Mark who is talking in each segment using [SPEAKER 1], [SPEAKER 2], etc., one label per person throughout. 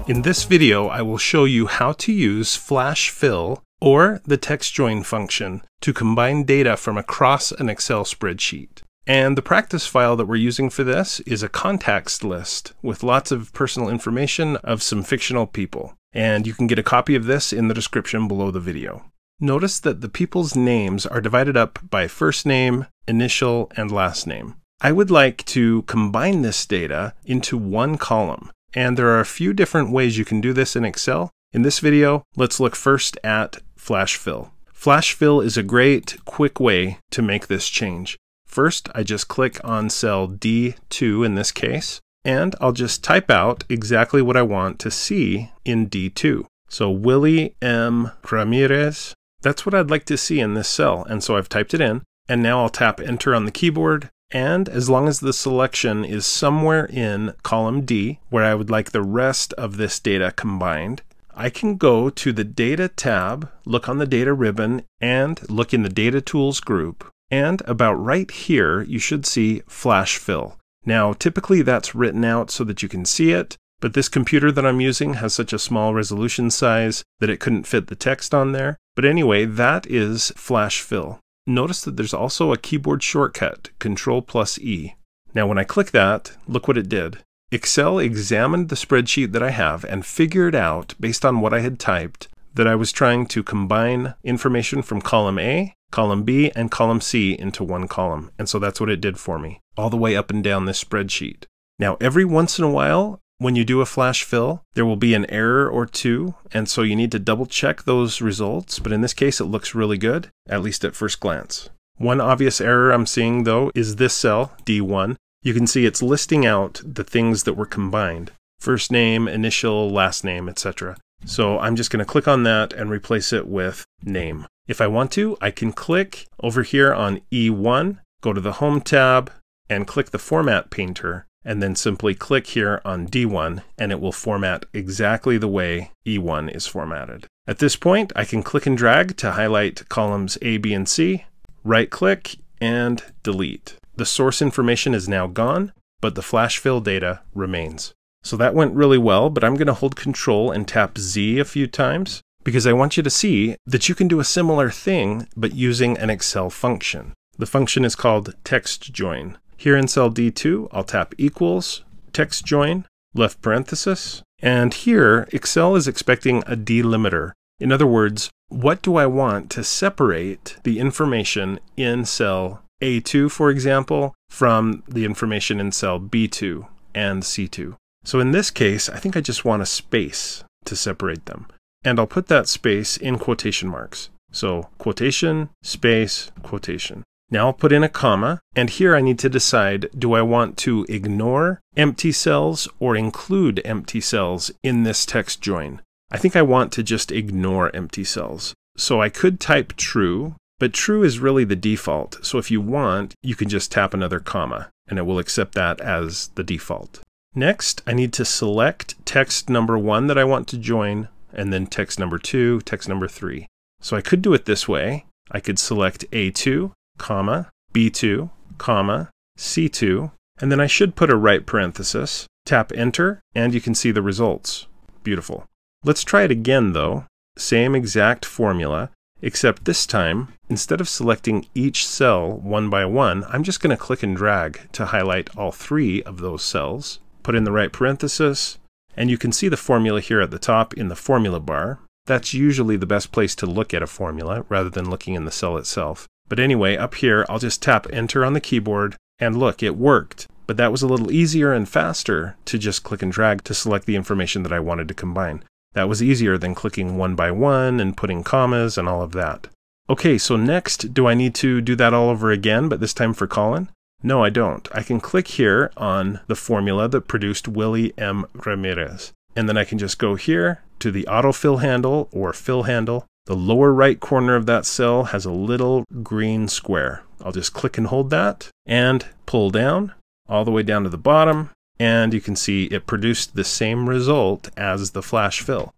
[SPEAKER 1] In this video, I will show you how to use Flash Fill or the text join function to combine data from across an Excel spreadsheet. And the practice file that we're using for this is a contacts list with lots of personal information of some fictional people. And you can get a copy of this in the description below the video. Notice that the people's names are divided up by first name, initial, and last name. I would like to combine this data into one column. And there are a few different ways you can do this in Excel. In this video, let's look first at Flash Fill. Flash Fill is a great, quick way to make this change. First, I just click on cell D2 in this case, and I'll just type out exactly what I want to see in D2. So Willie M. Ramirez, that's what I'd like to see in this cell. And so I've typed it in, and now I'll tap Enter on the keyboard. And as long as the selection is somewhere in column D, where I would like the rest of this data combined, I can go to the Data tab, look on the Data ribbon, and look in the Data Tools group. And about right here, you should see Flash Fill. Now, typically that's written out so that you can see it, but this computer that I'm using has such a small resolution size that it couldn't fit the text on there. But anyway, that is Flash Fill. Notice that there's also a keyboard shortcut, Control+E. Now when I click that, look what it did. Excel examined the spreadsheet that I have and figured out, based on what I had typed, that I was trying to combine information from column A, column B, and column C into one column. And so that's what it did for me, all the way up and down this spreadsheet. Now every once in a while, when you do a Flash Fill, there will be an error or two, and so you need to double check those results, but in this case it looks really good, at least at first glance. One obvious error I'm seeing though is this cell, D1. You can see it's listing out the things that were combined. First name, initial, last name, etc. So I'm just going to click on that and replace it with name. If I want to, I can click over here on E1, go to the Home tab, and click the Format Painter, and then simply click here on D1 and it will format exactly the way E1 is formatted. At this point, I can click and drag to highlight columns A, B, and C, right click, and delete. The source information is now gone, but the Flash Fill data remains. So that went really well, but I'm going to hold Control and tap Z a few times because I want you to see that you can do a similar thing, but using an Excel function. The function is called text join. Here in cell D2, I'll tap equals, text join, left parenthesis, and here Excel is expecting a delimiter. In other words, what do I want to separate the information in cell A2, for example, from the information in cell B2 and C2? So in this case, I think I just want a space to separate them. And I'll put that space in quotation marks. So quotation, space, quotation. Now I'll put in a comma, and here I need to decide, do I want to ignore empty cells or include empty cells in this text join? I think I want to just ignore empty cells. So I could type true, but true is really the default. So if you want, you can just tap another comma, and it will accept that as the default. Next, I need to select text number 1 that I want to join, and then text number 2, text number 3. So I could do it this way. I could select A2, comma, B2, comma, C2, and then I should put a right parenthesis, tap Enter, and you can see the results. Beautiful. Let's try it again though. Same exact formula, except this time, instead of selecting each cell one by one, I'm just going to click and drag to highlight all 3 of those cells, put in the right parenthesis, and you can see the formula here at the top in the formula bar. That's usually the best place to look at a formula rather than looking in the cell itself. But anyway, up here, I'll just tap Enter on the keyboard, and look, it worked. But that was a little easier and faster to just click and drag to select the information that I wanted to combine. That was easier than clicking one by one and putting commas and all of that. Okay, so next, do I need to do that all over again, but this time for Colin? No, I don't. I can click here on the formula that produced Willie M. Ramirez. And then I can just go here to the autofill handle or fill handle. The lower right corner of that cell has a little green square. I'll just click and hold that and pull down all the way down to the bottom, and you can see it produced the same result as the Flash Fill.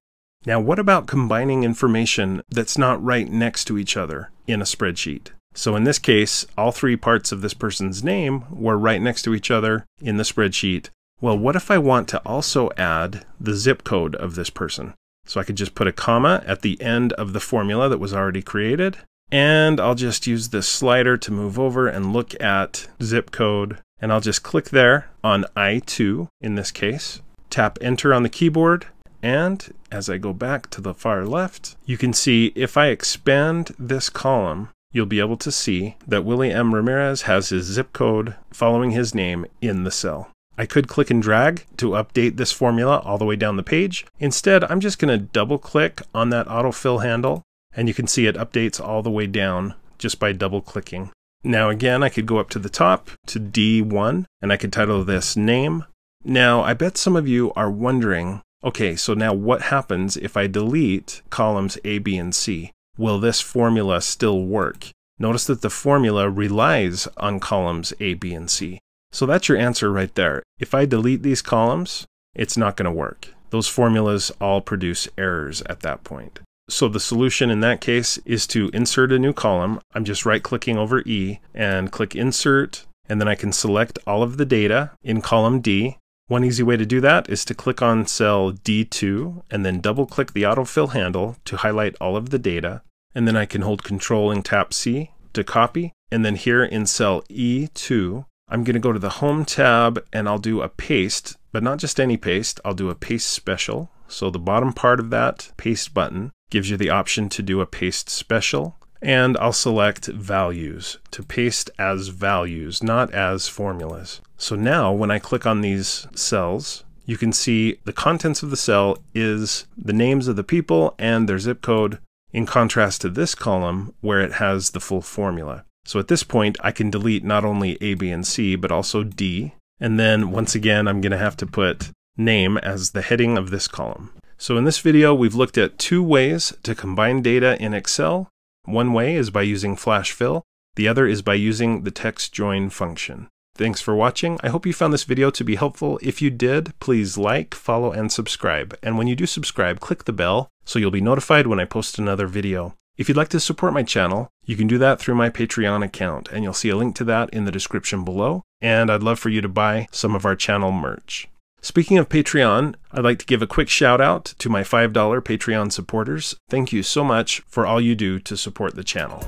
[SPEAKER 1] Now what about combining information that's not right next to each other in a spreadsheet? So in this case, all 3 parts of this person's name were right next to each other in the spreadsheet, Well, what if I want to also add the zip code of this person? So I could just put a comma at the end of the formula that was already created. And I'll just use this slider to move over and look at zip code. And I'll just click there on I2 in this case. Tap enter on the keyboard. And as I go back to the far left, you can see if I expand this column, you'll be able to see that Willie M. Ramirez has his zip code following his name in the cell. I could click and drag to update this formula all the way down the page. Instead, I'm just going to double click on that autofill handle, and you can see it updates all the way down just by double clicking. Now again, I could go up to the top to D1, and I could title this name. Now, I bet some of you are wondering, okay, so now what happens if I delete columns A, B, and C? Will this formula still work? Notice that the formula relies on columns A, B, and C. So that's your answer right there. If I delete these columns, it's not going to work. Those formulas all produce errors at that point. So the solution in that case is to insert a new column. I'm just right-clicking over E and click Insert, and then I can select all of the data in column D. One easy way to do that is to click on cell D2 and then double-click the autofill handle to highlight all of the data. And then I can hold Control and tap C to copy. And then here in cell E2, I'm going to go to the Home tab and I'll do a paste, but not just any paste. I'll do a paste special. So the bottom part of that paste button gives you the option to do a paste special. And I'll select values to paste as values, not as formulas. So now when I click on these cells, you can see the contents of the cell is the names of the people and their zip code, in contrast to this column where it has the full formula. So at this point, I can delete not only A, B, and C, but also D. And then once again, I'm going to have to put name as the heading of this column. So in this video, we've looked at two ways to combine data in Excel. One way is by using Flash Fill. The other is by using the text join function. Thanks for watching. I hope you found this video to be helpful. If you did, please like, follow, and subscribe. And when you do subscribe, click the bell so you'll be notified when I post another video. If you'd like to support my channel, you can do that through my Patreon account, and you'll see a link to that in the description below. And I'd love for you to buy some of our channel merch. Speaking of Patreon, I'd like to give a quick shout out to my $5 Patreon supporters. Thank you so much for all you do to support the channel.